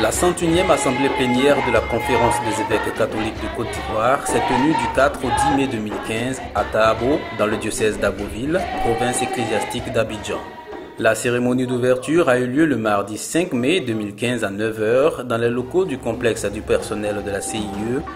La 101e assemblée plénière de la conférence des évêques catholiques de Côte d'Ivoire s'est tenue du 4 au 10 mai 2015 à Tahabo, dans le diocèse d'Agboville, province ecclésiastique d'Abidjan. La cérémonie d'ouverture a eu lieu le mardi 5 mai 2015 à 9 h dans les locaux du complexe du personnel de la CIE,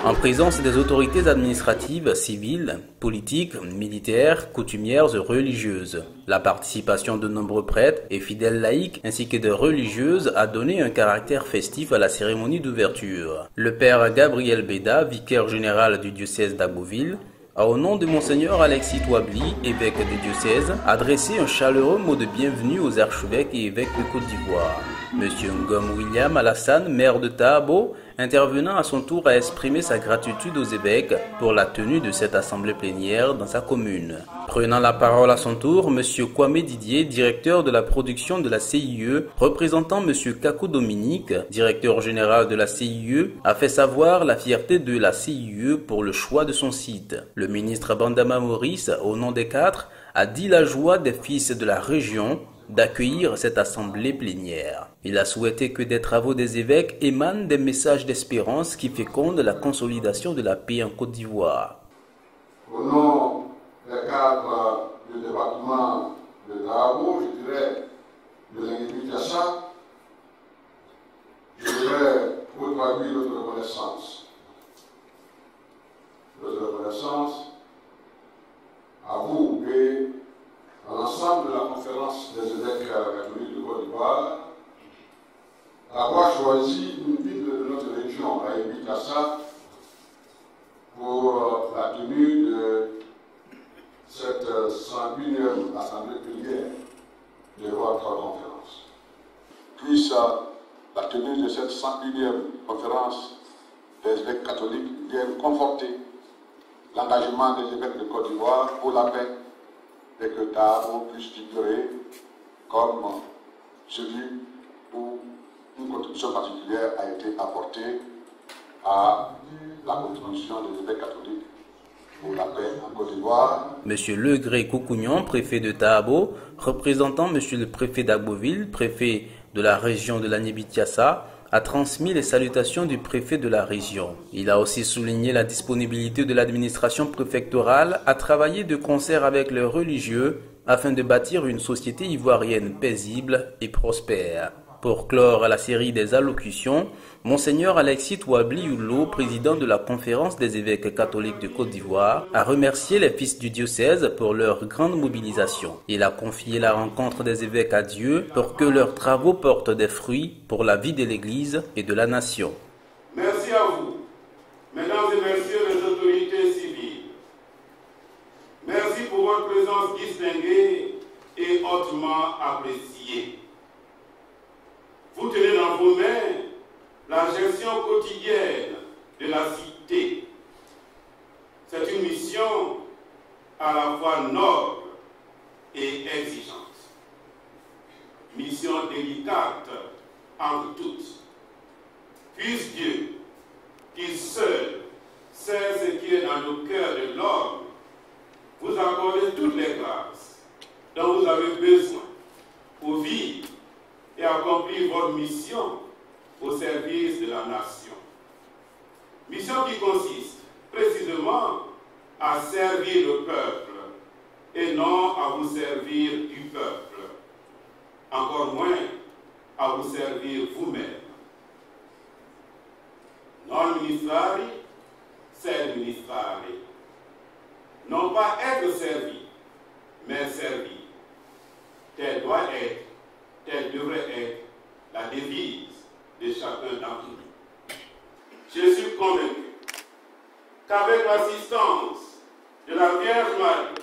en présence des autorités administratives, civiles, politiques, militaires, coutumières et religieuses. La participation de nombreux prêtres et fidèles laïcs ainsi que de religieuses a donné un caractère festif à la cérémonie d'ouverture. Le père Gabriel Beda, vicaire général du diocèse d'Agboville, a au nom de Monseigneur Alexis Touabli, évêque du diocèse, adressé un chaleureux mot de bienvenue aux archevêques et évêques de Côte d'Ivoire. Monsieur Ngom William Alassane, maire de Tahabo, intervenant à son tour, a exprimé sa gratitude aux évêques pour la tenue de cette assemblée plénière dans sa commune. Prenant la parole à son tour, Monsieur Kwame Didier, directeur de la production de la CIE, représentant Monsieur Kakou Dominique, directeur général de la CIE, a fait savoir la fierté de la CIE pour le choix de son site. Le ministre Bandama Maurice, au nom des quatre, a dit la joie des fils de la région d'accueillir cette assemblée plénière. Il a souhaité que des travaux des évêques émanent des messages d'espérance qui fécondent la consolidation de la paix en Côte d'Ivoire. Au nom des cadres du département de Tahabo, je dirais de l'Individuassa, je voudrais vous traduire notre reconnaissance. Notre reconnaissance à vous et à l'ensemble de la conférence des évêques catholiques de Côte d'Ivoire d'avoir choisi une ville de notre région, à Ibitassa, pour la tenue de cette 101e assemblée plénière de votre conférence. Puisse la tenue de cette 101e conférence des évêques catholiques vienne conforter l'engagement des évêques de Côte d'Ivoire pour la paix et que Tahabo puisse figurer comme celui où une contribution particulière a été apportée à la contribution des évêques catholiques pour la paix en Côte d'Ivoire. Monsieur Legré Koukounian, préfet de Tahabo, représentant Monsieur le préfet d'Agboville, préfet de la région de la Nébitiassa, a transmis les salutations du préfet de la région. Il a aussi souligné la disponibilité de l'administration préfectorale à travailler de concert avec les religieux afin de bâtir une société ivoirienne paisible et prospère. Pour clore la série des allocutions, Monseigneur Alexis Touabli Youlo, président de la conférence des évêques catholiques de Côte d'Ivoire, a remercié les fils du diocèse pour leur grande mobilisation. Il a confié la rencontre des évêques à Dieu pour que leurs travaux portent des fruits pour la vie de l'Église et de la nation. Merci à vous, mesdames et messieurs les autorités civiles. Merci pour votre présence distinguée et hautement appréciée. Vous tenez dans vos mains la gestion quotidienne de la cité. C'est une mission à la fois noble et exigeante. Mission délicate entre toutes. Puisse Dieu, qui seul sait ce qui est dans le cœur de l'homme, vous accorder toutes les grâces dont vous avez besoin pour vivre et accomplir votre mission au service de la nation. Mission qui consiste précisément à servir le peuple et non à vous servir du peuple, encore moins à vous servir vous-même. Non ministrari, c'est ministrari. Non pas être servi, mais servir. Tel doit être, telle devrait être la devise de chacun d'entre nous. Je suis convaincu qu'avec l'assistance de la Vierge Marie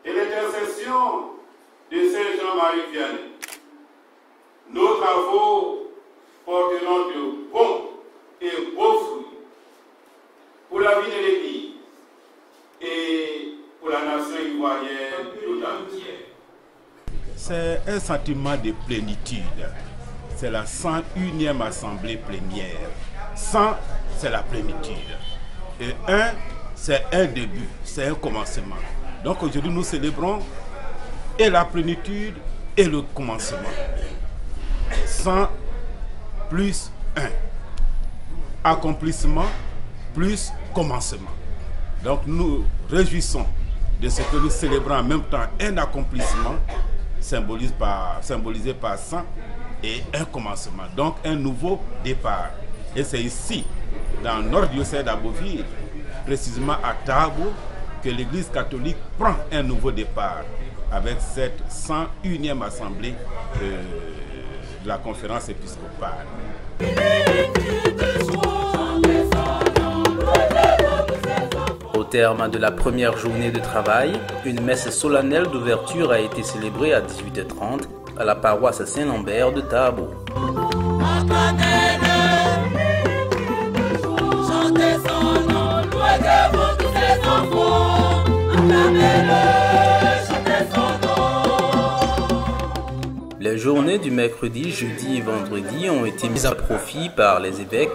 et l'intercession de Saint Jean-Marie Vianney, nos travaux porteront de bons et beaux fruits pour la vie de l'Église et pour la nation ivoirienne tout entière. C'est un sentiment de plénitude. C'est la 101e assemblée plénière. 100, c'est la plénitude. Et 1, c'est un début, c'est un commencement. Donc aujourd'hui, nous célébrons et la plénitude et le commencement. 100 plus 1. Accomplissement plus commencement. Donc nous réjouissons de ce que nous célébrons en même temps un accomplissement symbolisé par 100 et un commencement, donc un nouveau départ. Et c'est ici, dans notre diocèse d'Aboville, précisément à Tabo, que l'Église catholique prend un nouveau départ avec cette 101e assemblée de la conférence épiscopale. Au terme de la première journée de travail, une messe solennelle d'ouverture a été célébrée à 18h30 à la paroisse Saint-Lambert de Tabo. Les journées du mercredi, jeudi et vendredi ont été mises à profit par les évêques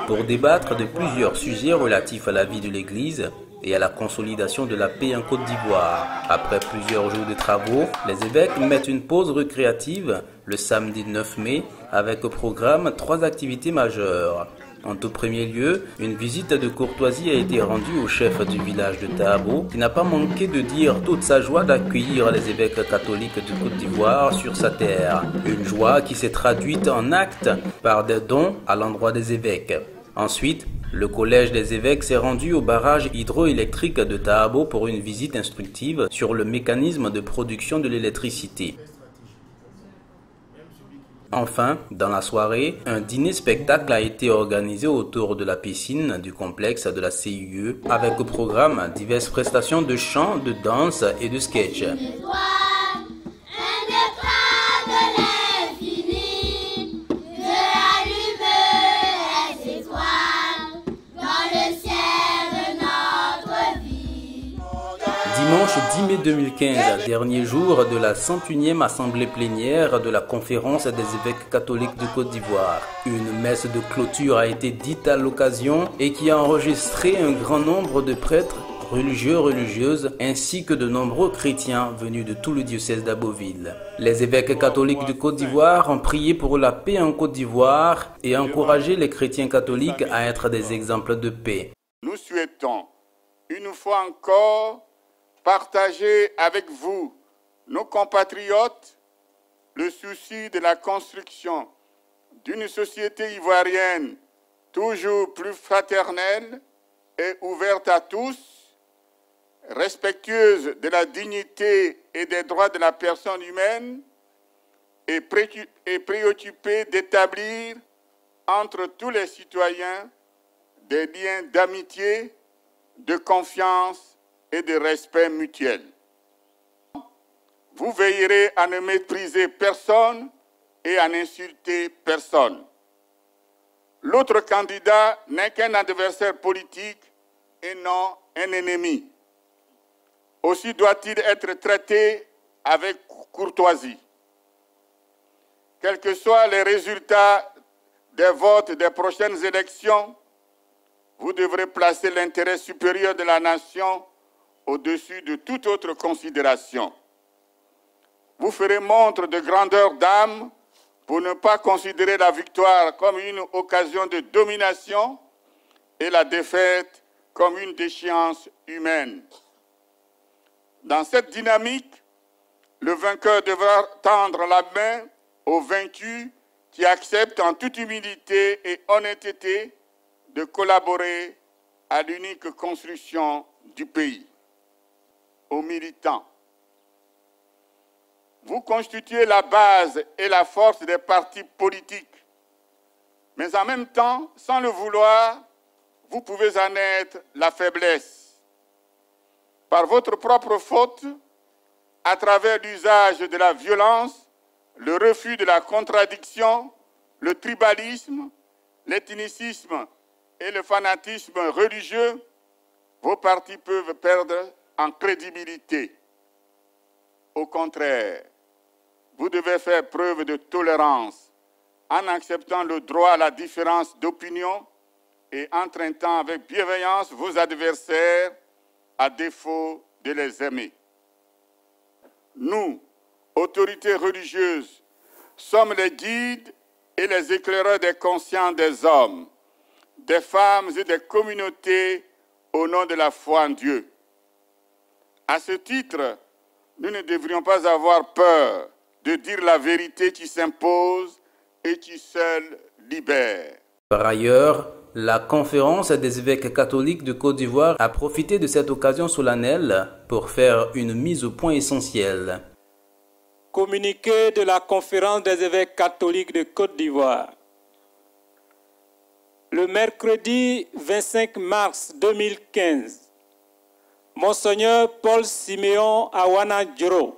pour débattre de plusieurs sujets relatifs à la vie de l'Église et à la consolidation de la paix en Côte d'Ivoire. Après plusieurs jours de travaux, les évêques mettent une pause récréative le samedi 9 mai avec au programme 3 activités majeures. En tout premier lieu, une visite de courtoisie a été rendue au chef du village de Tabo, qui n'a pas manqué de dire toute sa joie d'accueillir les évêques catholiques de Côte d'Ivoire sur sa terre. Une joie qui s'est traduite en actes par des dons à l'endroit des évêques. Ensuite, le collège des évêques s'est rendu au barrage hydroélectrique de Tabo pour une visite instructive sur le mécanisme de production de l'électricité. Enfin, dans la soirée, un dîner-spectacle a été organisé autour de la piscine du complexe de la CIE avec au programme diverses prestations de chant, de danse et de sketch. Dimanche 10 mai 2015, dernier jour de la 101e assemblée plénière de la conférence des évêques catholiques de Côte d'Ivoire. Une messe de clôture a été dite à l'occasion et qui a enregistré un grand nombre de prêtres, religieux, religieuses, ainsi que de nombreux chrétiens venus de tout le diocèse d'Aboville. Les évêques catholiques de Côte d'Ivoire ont prié pour la paix en Côte d'Ivoire et encouragé les chrétiens catholiques à être des exemples de paix. Nous souhaitons, une fois encore, partager avec vous, nos compatriotes, le souci de la construction d'une société ivoirienne toujours plus fraternelle et ouverte à tous, respectueuse de la dignité et des droits de la personne humaine et préoccupée d'établir entre tous les citoyens des liens d'amitié, de confiance et de respect mutuel. Vous veillerez à ne mépriser personne et à n'insulter personne. L'autre candidat n'est qu'un adversaire politique et non un ennemi. Aussi doit-il être traité avec courtoisie. Quels que soient les résultats des votes des prochaines élections, vous devrez placer l'intérêt supérieur de la nation au-dessus de toute autre considération. Vous ferez montre de grandeur d'âme pour ne pas considérer la victoire comme une occasion de domination et la défaite comme une déchéance humaine. Dans cette dynamique, le vainqueur devra tendre la main au vaincu qui accepte en toute humilité et honnêteté de collaborer à l'unique construction du pays. Aux militants, vous constituez la base et la force des partis politiques, mais en même temps, sans le vouloir, vous pouvez en être la faiblesse. Par votre propre faute, à travers l'usage de la violence, le refus de la contradiction, le tribalisme, l'ethnicisme et le fanatisme religieux, vos partis peuvent perdre en crédibilité. Au contraire, vous devez faire preuve de tolérance en acceptant le droit à la différence d'opinion et en traitant avec bienveillance vos adversaires à défaut de les aimer. Nous, autorités religieuses, sommes les guides et les éclaireurs des consciences des hommes, des femmes et des communautés au nom de la foi en Dieu. À ce titre, nous ne devrions pas avoir peur de dire la vérité qui s'impose et qui seule libère. Par ailleurs, la Conférence des évêques catholiques de Côte d'Ivoire a profité de cette occasion solennelle pour faire une mise au point essentielle. Communiqué de la Conférence des évêques catholiques de Côte d'Ivoire. Le mercredi 25 mars 2015, Monseigneur Paul Siméon Awana Djoro,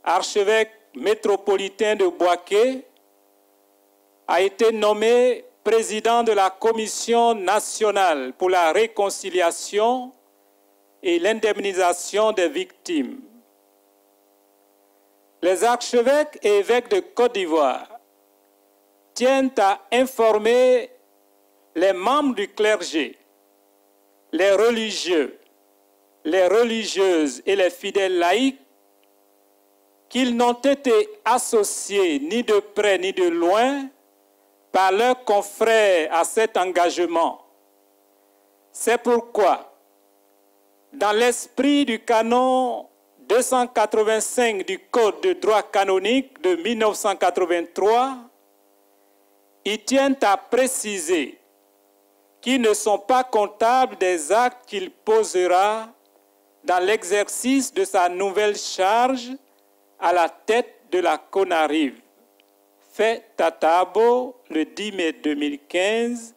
archevêque métropolitain de Bouaké, a été nommé président de la Commission nationale pour la réconciliation et l'indemnisation des victimes. Les archevêques et évêques de Côte d'Ivoire tiennent à informer les membres du clergé, les religieux, les religieuses et les fidèles laïcs qu'ils n'ont été associés ni de près ni de loin par leurs confrères à cet engagement. C'est pourquoi, dans l'esprit du canon 285 du Code de droit canonique de 1983, ils tiennent à préciser qu'ils ne sont pas comptables des actes qu'il posera dans l'exercice de sa nouvelle charge à la tête de la CONARIV. Fait à Tabo le 10 mai 2015,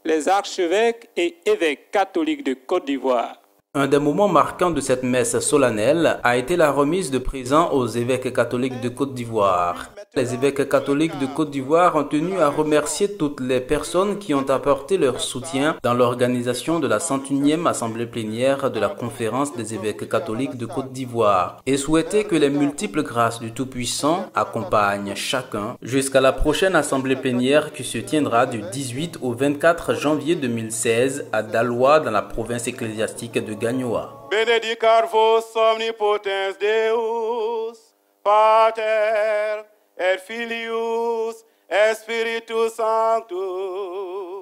les archevêques et évêques catholiques de Côte d'Ivoire. Un des moments marquants de cette messe solennelle a été la remise de présents aux évêques catholiques de Côte d'Ivoire. Les évêques catholiques de Côte d'Ivoire ont tenu à remercier toutes les personnes qui ont apporté leur soutien dans l'organisation de la 101e Assemblée plénière de la Conférence des évêques catholiques de Côte d'Ivoire et souhaiter que les multiples grâces du Tout-Puissant accompagnent chacun jusqu'à la prochaine Assemblée plénière qui se tiendra du 18 au 24 janvier 2016 à Daloa dans la province ecclésiastique de Gagnoa. Benedicat vos omnipotens Deus, Pater et Filius et Spiritus Sanctus.